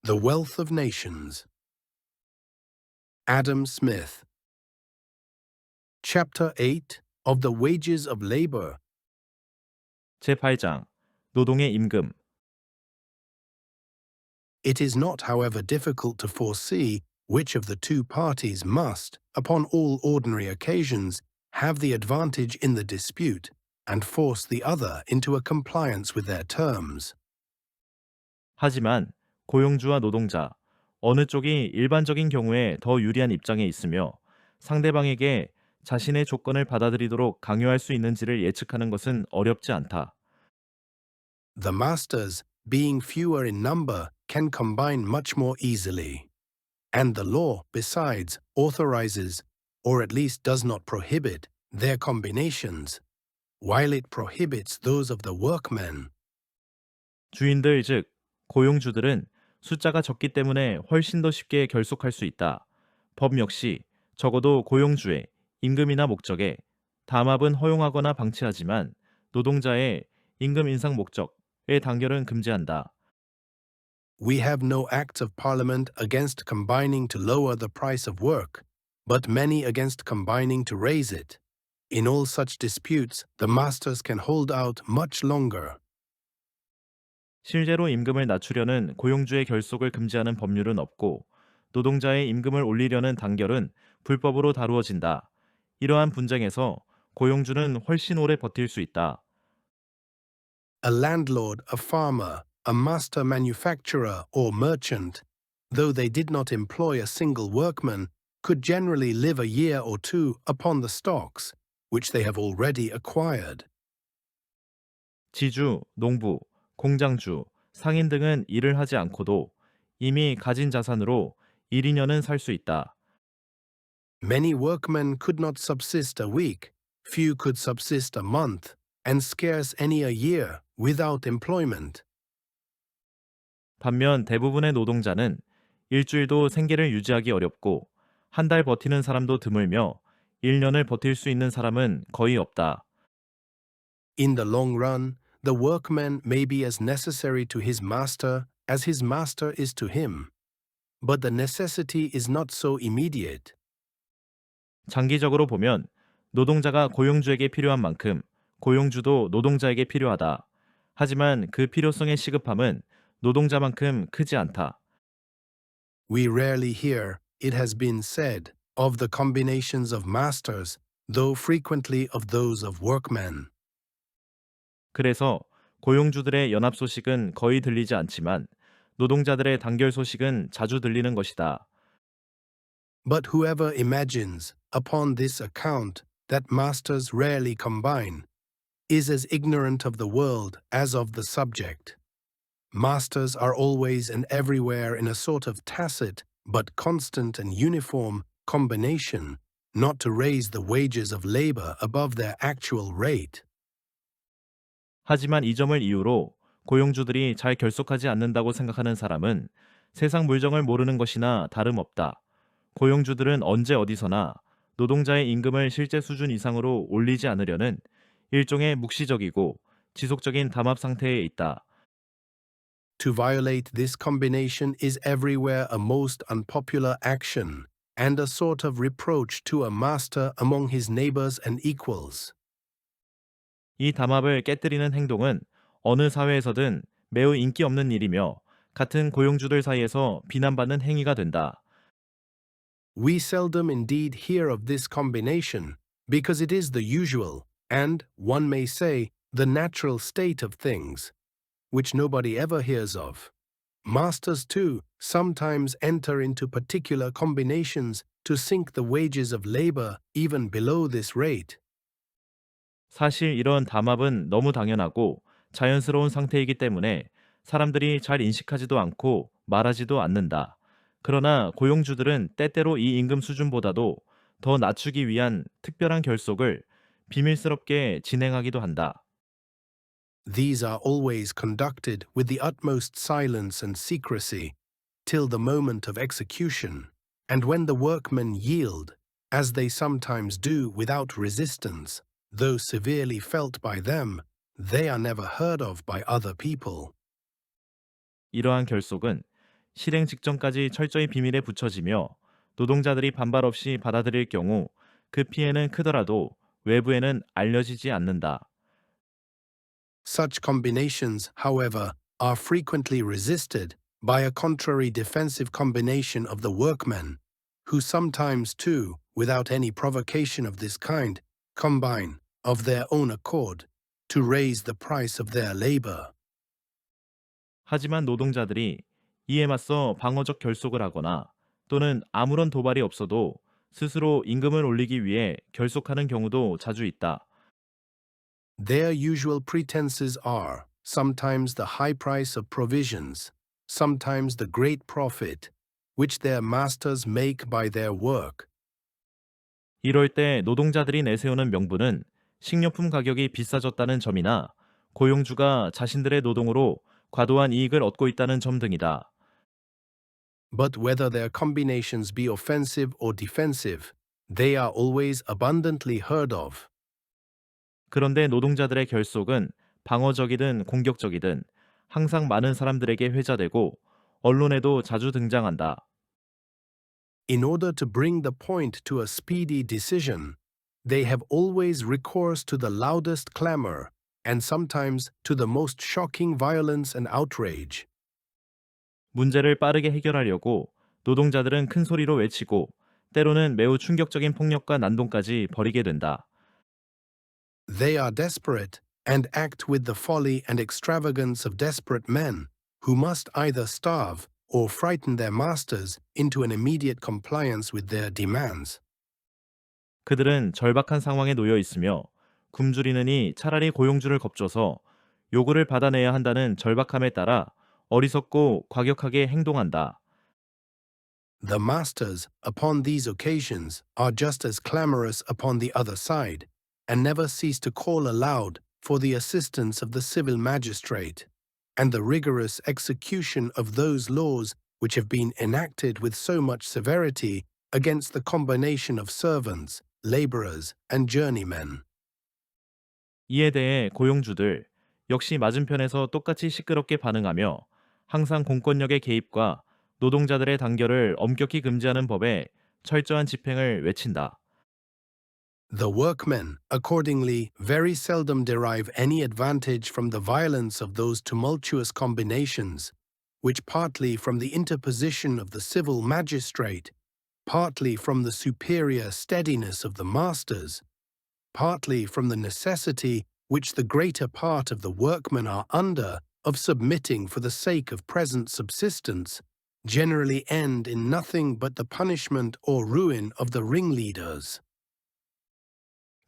The Wealth of Nations. Adam Smith. Chapter 8 of the Wages of Labor. 제8장 노동의 임금. It is not, however, difficult to foresee which of the two parties must, upon all ordinary occasions, have the advantage in the dispute and force the other into a compliance with their terms. 하지만 고용주와 노동자 어느 쪽이 일반적인 경우에 더 유리한 입장에 있으며 상대방에게 자신의 조건을 받아들이도록 강요할 수 있는지를 예측하는 것은 어렵지 않다. The masters, being fewer in number, can combine much more easily. And the law, besides, authorizes, or at least does not prohibit, their combinations, while it prohibits those of the workmen. 주인들 즉 고용주들은 숫자가 적기 때문에 훨씬 더 쉽게 결속할 수 있다. 법 역시 적어도 고용주의 임금이나 목적에 담합은 허용하거나 방치하지만 노동자의 임금 인상 목적의 단결은 금지한다. We have no acts of parliament against combining to lower the price of work, but many against combining to raise it. In all such disputes, the masters can hold out much longer. 실제로 임금을 낮추려는 고용주의 결속을 금지하는 법률은 없고 노동자의 임금을 올리려는 단결은 불법으로 다루어진다. 이러한 분쟁에서 고용주는 훨씬 오래 버틸 수 있다. A landlord, a farmer, a master manufacturer or merchant, though they did not employ a single workman, could generally live a year or two upon the stocks, which they have already acquired. 지주, 농부, 공장주, 상인 등은 일을 하지 않고도 이미 가진 자산으로 1, 2년은 살 수 있다. Many workmen could not subsist a week, few could subsist a month, and scarce any a year, without employment. 반면 대부분의 노동자는 일주일도 생계를 유지하기 어렵고 한 달 버티는 사람도 드물며 1년을 버틸 수 있는 사람은 거의 없다. In the long run, the workman may be as necessary to his master as his master is to him. But the necessity is not so immediate. 장기적으로 보면 노동자가 고용주에게 필요한 만큼 고용주도 노동자에게 필요하다. 하지만 그 필요성의 시급함은 노동자만큼 크지 않다. We rarely hear, it has been said, of the combinations of masters, though frequently of those of workmen. 그래서 고용주들의 연합 소식은 거의 들리지 않지만 노동자들의 단결 소식은 자주 들리는 것이다. But whoever imagines, upon this account, that masters rarely combine, is as ignorant of the world as of the subject. Masters are always and everywhere in a sort of tacit, but constant and uniform, combination, not to raise the wages of labor above their actual rate. 하지만 이 점을 이유로 고용주들이 잘 결속하지 않는다고 생각하는 사람은 세상 물정을 모르는 것이나 다름없다. 고용주들은 언제 어디서나 노동자의 임금을 실제 수준 이상으로 올리지 않으려는 일종의 묵시적이고 지속적인 담합 상태에 있다. To violate this combination is everywhere a most unpopular action, and a sort of reproach to a master among his neighbors and equals. 이 담합을 깨뜨리는 행동은 어느 사회에서든 매우 인기 없는 일이며 같은 고용주들 사이에서 비난받는 행위가 된다. We seldom indeed hear of this combination, because it is the usual, and, one may say, the natural state of things, which nobody ever hears of. Masters, too, sometimes enter into particular combinations to sink the wages of labor even below this rate. 사실 이런 담합은 너무 당연하고 자연스러운 상태이기 때문에 사람들이 잘 인식하지도 않고 말하지도 않는다. 그러나 고용주들은 때때로 이 임금 수준보다도 더 낮추기 위한 특별한 결속을 비밀스럽게 진행하기도 한다. These are always conducted with the utmost silence and secrecy, till the moment of execution, and when the workmen yield, as they sometimes do without resistance, though severely felt by them, they are never heard of by other people. 이러한 결속은 실행 직전까지 철저히 비밀에 붙여지며 노동자들이 반발 없이 받아들일 경우 그 피해는 크더라도 외부에는 알려지지 않는다. Such combinations, however, are frequently resisted by a contrary defensive combination of the workmen, who sometimes too, without any provocation of this kind, combine, of their own accord, to raise the price of their labor. 하지만 노동자들이 이에 맞서 방어적 결속을 하거나 또는 아무런 도발이 없어도 스스로 임금을 올리기 위해 결속하는 경우도 자주 있다. Their usual pretenses are sometimes the high price of provisions, sometimes the great profit, which their masters make by their work. 이럴 때 노동자들이 내세우는 명분은 식료품 가격이 비싸졌다는 점이나 고용주가 자신들의 노동으로 과도한 이익을 얻고 있다는 점 등이다. But whether their combinations be offensive or defensive, they are always abundantly heard of. 그런데 노동자들의 결속은 방어적이든 공격적이든 항상 많은 사람들에게 회자되고 언론에도 자주 등장한다. In order to bring the point to a speedy decision, they have always recourse to the loudest clamor and sometimes to the most shocking violence and outrage. 문제를 빠르게 해결하려고 노동자들은 큰 소리로 외치고 때로는 매우 충격적인 폭력과 난동까지 벌이게 된다. They are desperate and act with the folly and extravagance of desperate men who must either starve or frighten their masters into an immediate compliance with their demands. 그들은 절박한 상황에 놓여 있으며 굶주리느니 차라리 고용주를 겁줘서 요구를 받아내야 한다는 절박함에 따라 어리석고 과격하게 행동한다. The masters, upon these occasions, are just as clamorous upon the other side, and never cease to call aloud for the assistance of the civil magistrate, and the rigorous execution of those laws which have been enacted with so much severity against the combination of servants, laborers, and journeymen. 이에 대해 고용주들 역시 맞은편에서 똑같이 시끄럽게 반응하며 항상 공권력의 개입과 노동자들의 단결을 엄격히 금지하는 법에 철저한 집행을 외친다. The workmen, accordingly, very seldom derive any advantage from the violence of those tumultuous combinations, which partly from the interposition of the civil magistrate, partly from the superior steadiness of the masters, partly from the necessity which the greater part of the workmen are under of submitting for the sake of present subsistence, generally end in nothing but the punishment or ruin of the ringleaders.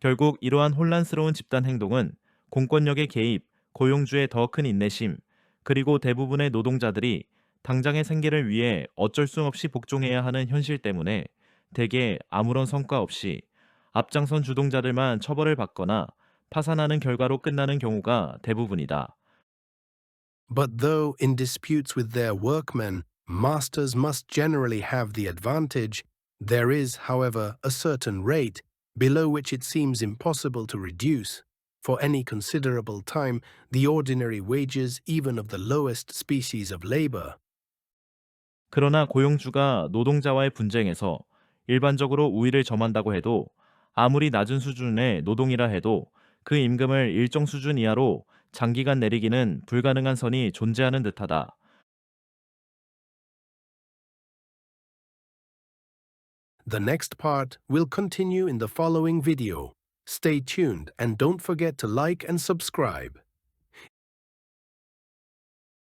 결국 이러한 혼란스러운 집단 행동은 공권력의 개입, 고용주의 더 큰 인내심, 그리고 대부분의 노동자들이 당장의 생계를 위해 어쩔 수 없이 복종해야 하는 현실 때문에 대개 아무런 성과 없이 앞장선 주동자들만 처벌을 받거나 파산하는 결과로 끝나는 경우가 대부분이다. But though in disputes with their workmen, masters must generally have the advantage, there is, however, a certain rate below which it seems impossible to reduce, for any considerable time, the ordinary wages even of the lowest species of labor. 그러나 고용주가 노동자와의 분쟁에서 일반적으로 우위를 점한다고 해도 아무리 낮은 수준의 노동이라 해도 그 임금을 일정 수준 이하로 장기간 내리기는 불가능한 선이 존재하는 듯하다. The next part will continue in the following video. Stay tuned and don't forget to like and subscribe.